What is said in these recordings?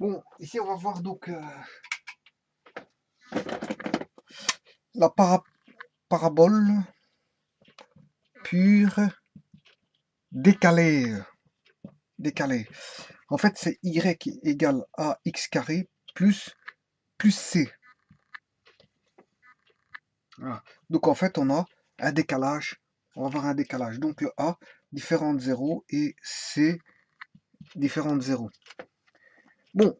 Bon, ici on va voir donc la parabole pure décalée. En fait, c'est y égale à x carré plus c. Voilà. Donc en fait, on a un décalage. On va avoir un décalage. Donc le a différent de 0 et c différent de 0. Bon,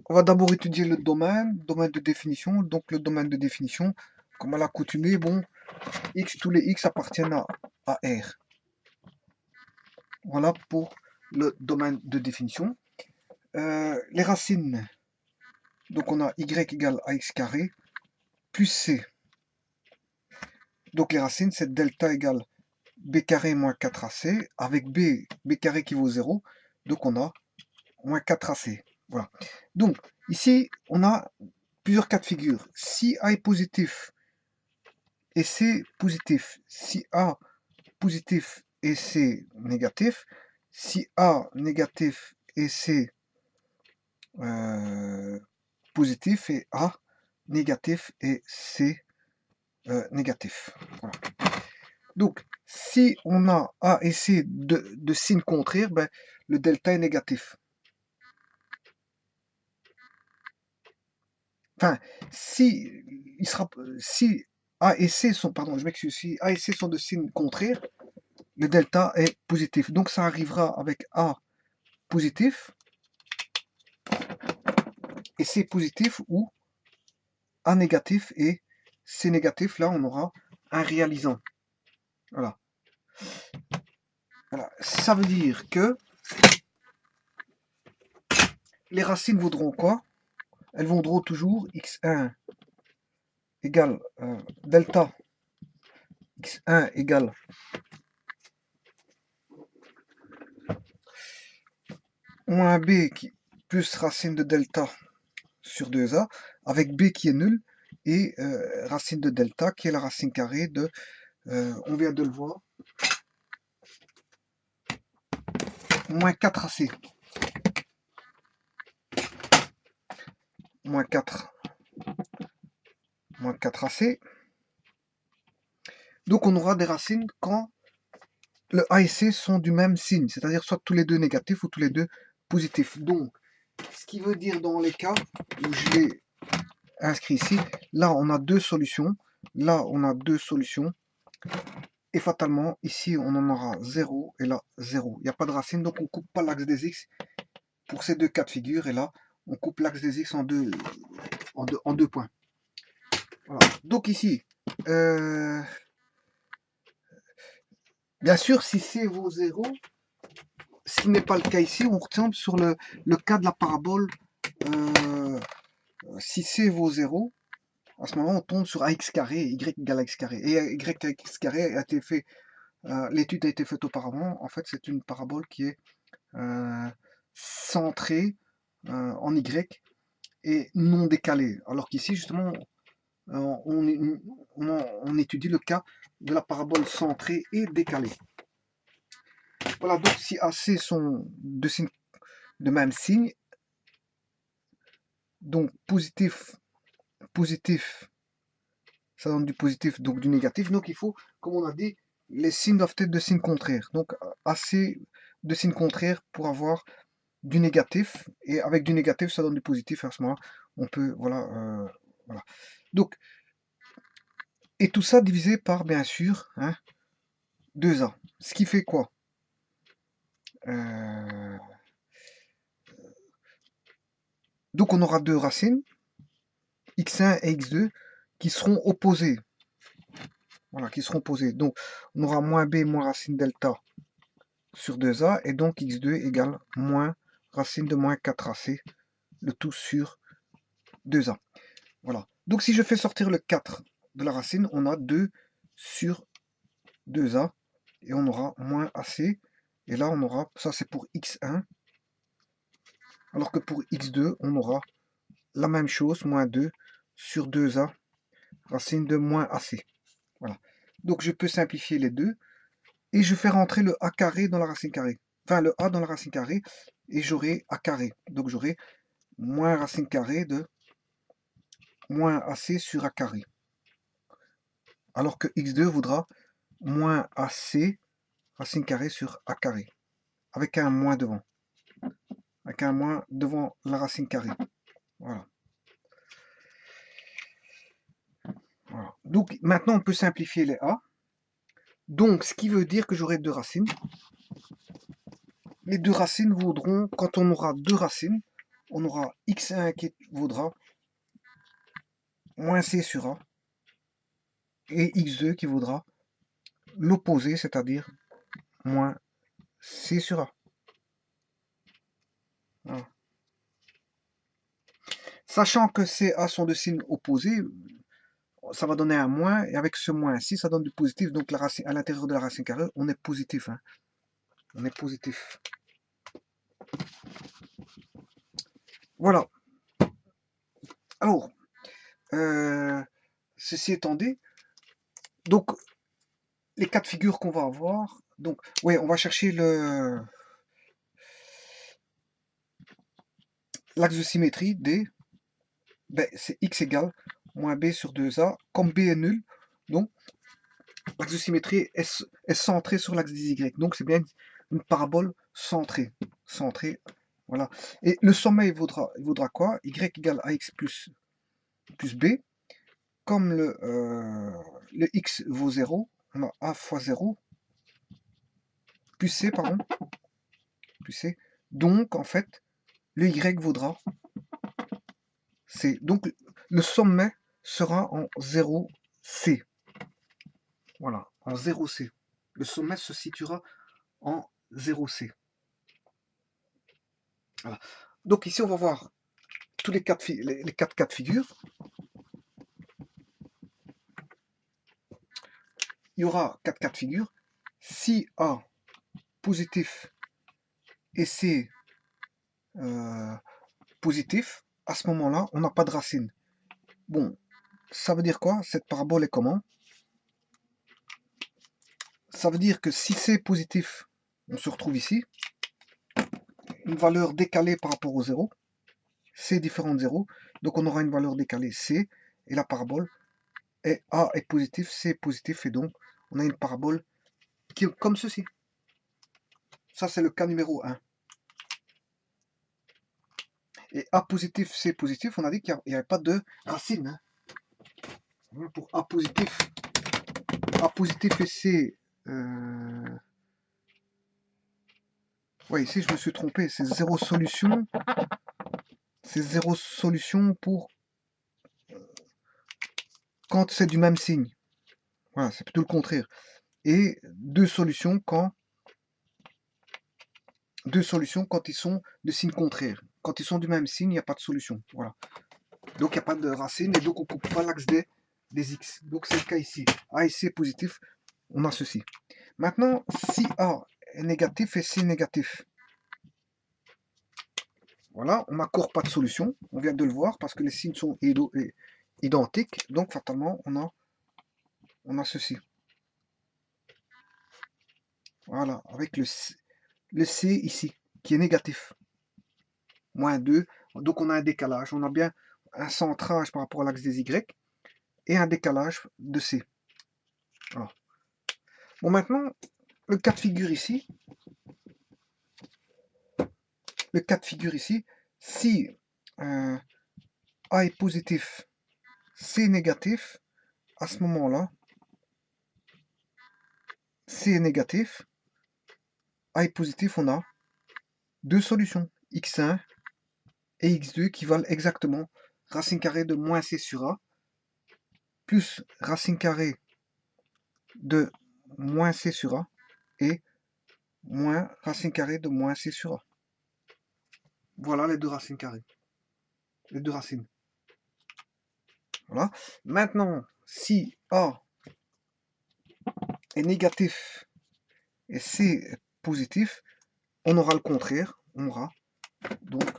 on va d'abord étudier le domaine de définition. Donc le domaine de définition, comme à l'accoutumée, bon, tous les x appartiennent à R. Voilà pour le domaine de définition. Les racines, donc on a y égale à x carré plus c. Donc les racines, c'est delta égale b carré moins 4ac, avec b carré qui vaut 0, donc on a moins 4ac. Voilà. Donc ici, on a plusieurs cas de figure. Si a est positif et c positif, si a positif et c négatif, si a négatif et c positif et A négatif et C négatif. Voilà. Donc, si on a A et C de signes contraires, ben, le delta est négatif. Enfin, si A et C sont, pardon, je m'excuse, si A et C sont de signes contraires, le delta est positif. Donc, ça arrivera avec A positif et C positif ou A négatif et C négatif. Là, on aura un réalisant. Voilà. Voilà. Ça veut dire que les racines vaudront quoi? Elles vaudront toujours x1 égale delta x1 égale moins b qui, plus racine de delta sur 2a, avec b qui est nul, et racine de delta qui est la racine carrée de, on vient de le voir, moins 4ac. Moins 4ac. Donc on aura des racines quand le A et C sont du même signe, c'est-à-dire soit tous les deux négatifs ou tous les deux positifs. Donc, ce qui veut dire dans les cas où je l'ai inscrit ici, là on a deux solutions, là on a deux solutions, et fatalement ici on en aura 0 et là 0. Il n'y a pas de racine, donc on ne coupe pas l'axe des x pour ces deux cas de figure, et là on coupe l'axe des x en deux points. Voilà. Donc ici, bien sûr, si C vaut 0, ce qui n'est pas le cas ici, on retombe sur le cas de la parabole. Si C vaut 0, à ce moment on tombe sur ax carré, y égale à x carré. Et y à x carré a été fait, l'étude a été faite auparavant. En fait, c'est une parabole qui est centrée en y et non décalée. Alors qu'ici, justement, on étudie le cas de la parabole centrée et décalée. Voilà, donc si AC sont de même signe, donc positif, ça donne du positif, donc du négatif. Donc il faut, comme on a dit, les signes doivent être de signes contraires. Donc assez de signes contraires pour avoir du négatif. Et avec du négatif, ça donne du positif. Et à ce moment-là, on peut, voilà, voilà. Donc, et tout ça divisé par, bien sûr, hein, 2a. Ce qui fait quoi? Donc on aura deux racines, x1 et x2, qui seront opposées. Voilà, qui seront opposées. Donc on aura moins b moins racine delta sur 2a, et donc x2 égale moins racine de moins 4ac, le tout sur 2a. Voilà. Donc si je fais sortir le 4 de la racine, on a 2 sur 2a, et on aura moins ac, et là on aura, ça c'est pour x1, alors que pour x2, on aura la même chose, moins 2 sur 2a, racine de moins ac. Voilà. Donc je peux simplifier les deux, et je fais rentrer le a carré dans la racine carrée. enfin le a dans la racine carrée, et j'aurai a carré. Donc j'aurai moins racine carrée de moins ac sur a carré. Alors que x2 voudra moins ac racine carrée sur a carré, avec un moins devant. Avec un moins devant la racine carrée. Voilà. Voilà. Donc maintenant on peut simplifier les a. Donc ce qui veut dire que j'aurai deux racines. Les deux racines vaudront, quand on aura deux racines, on aura x1 qui vaudra moins c sur a, et x2 qui vaudra l'opposé, c'est-à-dire moins c sur a. Voilà. Sachant que ces a sont de signes opposés, ça va donner un moins, et avec ce moins ci, ça donne du positif, donc la racine, à l'intérieur de la racine carrée, on est positif. Hein. On est positif. Voilà. Alors, ceci étant dit, donc les cas de figure qu'on va avoir, donc, oui, on va chercher l'axe de symétrie D, ben, c'est x égale moins b sur 2a, comme b est nul, donc l'axe de symétrie est centré sur l'axe des y, donc c'est bien une parabole centrée, voilà. Et le sommet, il vaudra quoi? Y égale ax plus b, comme le x vaut 0, on a a fois 0, plus c, pardon, plus c, donc en fait, le y vaudra c. Donc le sommet sera en 0c. Voilà, en 0c. Le sommet se situera en 0c. Voilà. Donc ici, on va voir tous les quatre cas de figure. Il y aura 4 cas de figure. Si A positif et C positif, à ce moment-là, on n'a pas de racine. Bon, ça veut dire quoi? Cette parabole est comment? Ça veut dire que si C est positif, on se retrouve ici, une valeur décalée par rapport au 0, C différent de 0, donc on aura une valeur décalée C, et la parabole est A est positif, C est positif, et donc on a une parabole qui est comme ceci. Ça, c'est le cas numéro 1. Et A positif, C positif, on a dit qu'il n'y avait pas de racine. Hein. Voilà pour A positif et C. Ouais, ici je me suis trompé, c'est zéro solution. C'est zéro solution pour quand c'est du même signe. Voilà, c'est plutôt le contraire. Et deux solutions quand ils sont de signes contraires. Quand ils sont du même signe, il n'y a pas de solution. Voilà. Donc il n'y a pas de racine, et donc on ne coupe pas l'axe des x. Donc c'est le cas ici. A et C est positif, on a ceci. Maintenant, si A est négatif et C est négatif, voilà, on n'accorde pas de solution. On vient de le voir parce que les signes sont identiques. Donc fatalement, on a ceci. Voilà, avec le C ici, qui est négatif. Moins 2. Donc on a un décalage. On a bien un centrage par rapport à l'axe des Y et un décalage de C. Voilà. Bon, maintenant, le cas de figure ici, si A est positif, C est négatif, à ce moment-là, C est négatif, A est positif, on a deux solutions, x1 et x2 qui valent exactement racine carrée de moins c sur a plus racine carrée de moins c sur a et moins racine carrée de moins c sur a. Voilà les deux racines carrées. Les deux racines. Voilà. Maintenant, si a est négatif et c est positif, on aura le contraire. On aura donc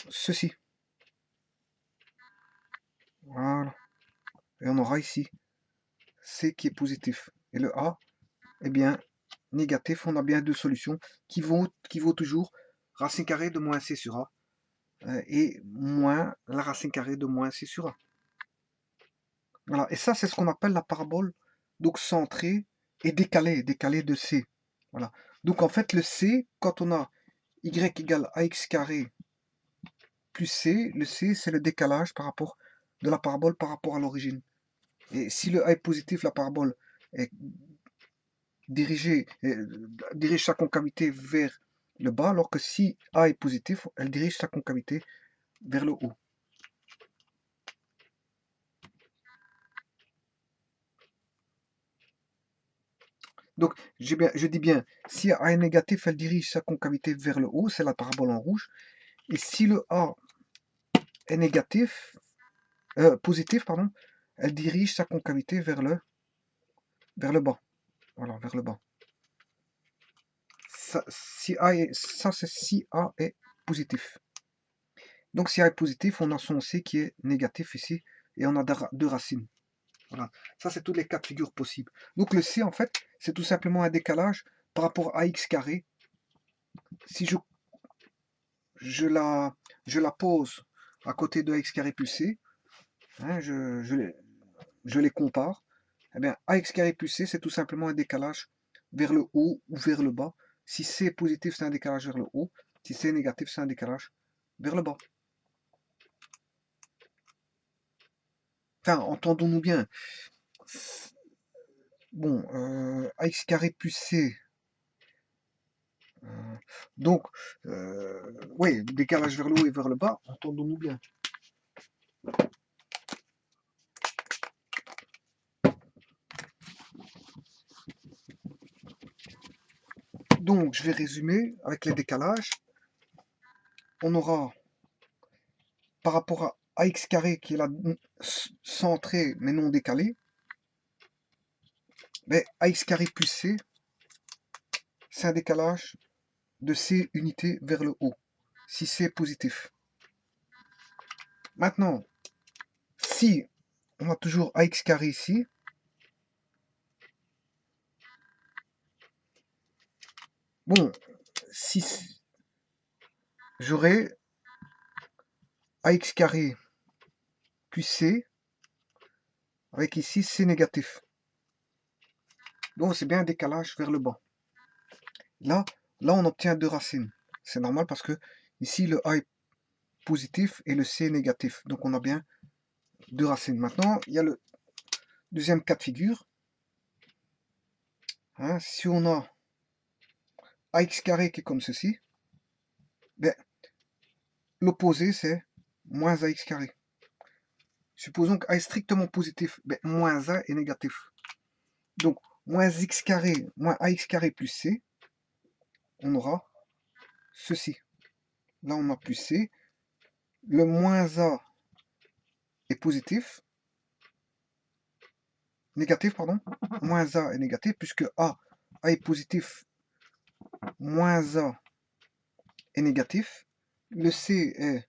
ceci. Voilà. Et on aura ici C qui est positif. Et le A, eh bien, négatif, on a bien deux solutions qui vaut toujours racine carrée de moins c sur a et moins la racine carrée de moins c sur a. Voilà, et ça c'est ce qu'on appelle la parabole donc centrée et décalée de c. Voilà. Donc en fait le c, quand on a y égale ax carré plus c, le c c'est le décalage par rapport de la parabole par rapport à l'origine. Et si le a est positif, la parabole est dirige sa concavité vers le bas, alors que si a est positif, elle dirige sa concavité vers le haut. Donc, je dis bien, si A est négatif, elle dirige sa concavité vers le haut, c'est la parabole en rouge. Et si le A est négatif, positif, pardon, elle dirige sa concavité vers le bas. Voilà, vers le bas. Ça, c'est si A est positif. Donc, si A est positif, on a son C qui est négatif ici, et on a deux racines. Voilà, ça c'est tous les cas de figure possibles. Donc le C en fait, c'est tout simplement un décalage par rapport à x carré. Si je la pose à côté de x carré plus c, hein, je les compare, eh bien ax carré plus c c'est tout simplement un décalage vers le haut ou vers le bas. Si c est positif, c'est un décalage vers le haut. Si c est négatif, c'est un décalage vers le bas. Enfin, entendons-nous bien. Bon, ax carré plus c, donc, oui, décalage vers le haut et vers le bas, entendons-nous bien. Donc, je vais résumer avec les décalages. On aura, par rapport à ax carré, qui est là centré mais non décalé, mais ax carré plus c, c'est un décalage de c unité vers le haut, si c est positif. Maintenant, si on a toujours ax carré ici, bon, si j'aurai ax carré plus c, avec ici c négatif. Donc c'est bien un décalage vers le bas. Là, on obtient deux racines. C'est normal parce que ici le a est positif et le c est négatif. Donc on a bien deux racines. Maintenant, il y a le deuxième cas de figure. Hein, si on a ax carré qui est comme ceci, ben, l'opposé c'est moins ax carré. Supposons que a est strictement positif, ben, moins a est négatif. Donc moins x carré, moins ax carré plus c, on aura ceci. Là on a plus c. Le moins a est positif, négatif, pardon, moins a est négatif, puisque a est positif, moins a est négatif, le c est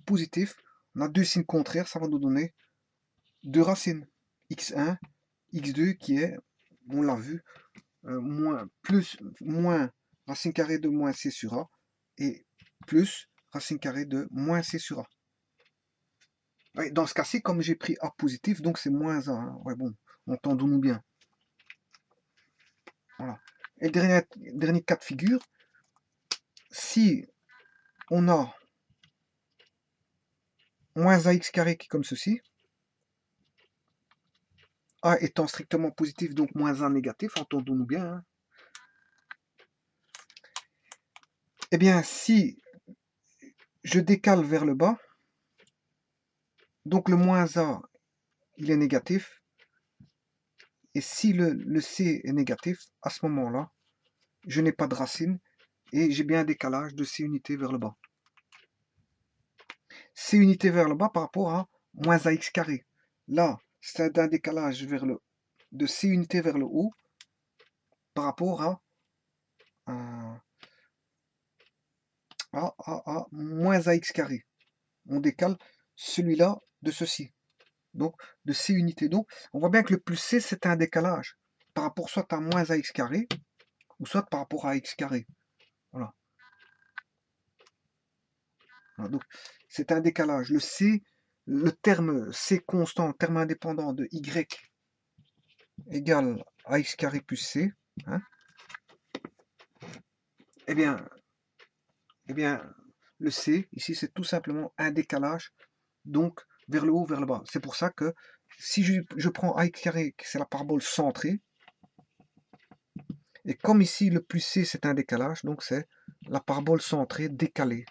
positif, on a deux signes contraires, ça va nous donner deux racines, x1, x2 qui est, on l'a vu, moins racine carrée de moins c sur a, et plus racine carrée de moins c sur a. Ouais, dans ce cas-ci, comme j'ai pris a positif, donc c'est moins a. Hein. Ouais, bon, entendons-nous bien. Voilà. Et dernier cas de figure, si on a moins ax carré qui est comme ceci, a étant strictement positif, donc moins a négatif, entendons-nous bien. Hein. Eh bien, si je décale vers le bas, donc le moins a, il est négatif, et si le c est négatif, à ce moment-là, je n'ai pas de racine, et j'ai bien un décalage de c unité vers le bas. C unité vers le bas par rapport à moins ax carré. Là, c'est un décalage de c unité vers le haut par rapport à moins ax carré. On décale celui-là de ceci. Donc, de c unité. Donc, on voit bien que le plus c, c'est un décalage par rapport soit à moins ax carré ou soit par rapport à x carré. Voilà. Voilà, donc, c'est un décalage. Le C, le terme C constant, terme indépendant de y égale à x carré plus C, hein, eh bien, eh bien, le C, ici, c'est tout simplement un décalage, donc vers le haut, vers le bas. C'est pour ça que si je prends x carré, c'est la parabole centrée, et comme ici, le plus C, c'est un décalage, donc c'est la parabole centrée décalée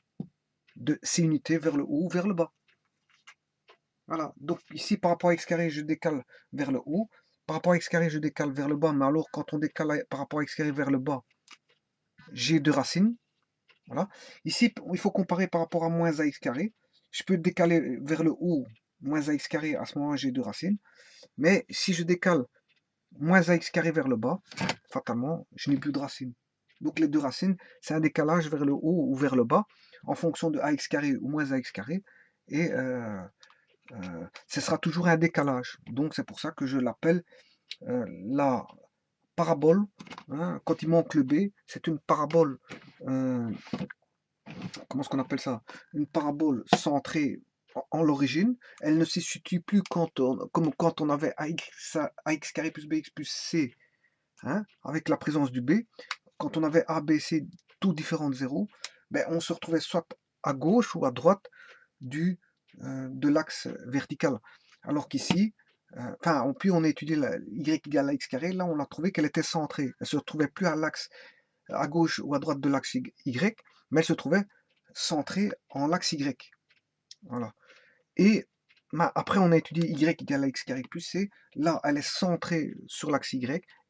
de C unité vers le haut ou vers le bas. Voilà, donc ici, par rapport à x carré, je décale vers le haut. Par rapport à x carré, je décale vers le bas, mais alors quand on décale par rapport à x carré vers le bas, j'ai deux racines. Voilà. Ici, il faut comparer par rapport à moins ax carré. Je peux décaler vers le haut, moins ax carré, à ce moment j'ai deux racines. Mais si je décale moins ax carré vers le bas, fatalement, je n'ai plus de racines. Donc les deux racines, c'est un décalage vers le haut ou vers le bas, en fonction de ax carré ou moins ax carré. Et ce sera toujours un décalage. Donc c'est pour ça que je l'appelle la parabole. Hein, quand il manque le B, c'est une parabole. Comment est-ce qu'on appelle ça? Une parabole centrée en l'origine. Elle ne se situe plus comme quand on avait ax carré plus bx plus c, hein, avec la présence du b. Quand on avait a, b, c, tout différent de 0, ben, on se retrouvait soit à gauche ou à droite de l'axe vertical. Alors qu'ici, enfin, puis on a étudié y égale à x carré, là on a trouvé qu'elle était centrée. Elle ne se retrouvait plus à l'axe à gauche ou à droite de l'axe y, mais elle se trouvait centrée en l'axe y. Voilà. Et après, on a étudié y égale à x carré plus c. Là, elle est centrée sur l'axe y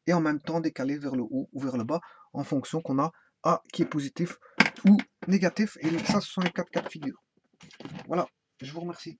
et en même temps décalée vers le haut ou vers le bas en fonction qu'on a A qui est positif ou négatif. Et ça, ce sont les quatre cas de figure. Voilà, je vous remercie.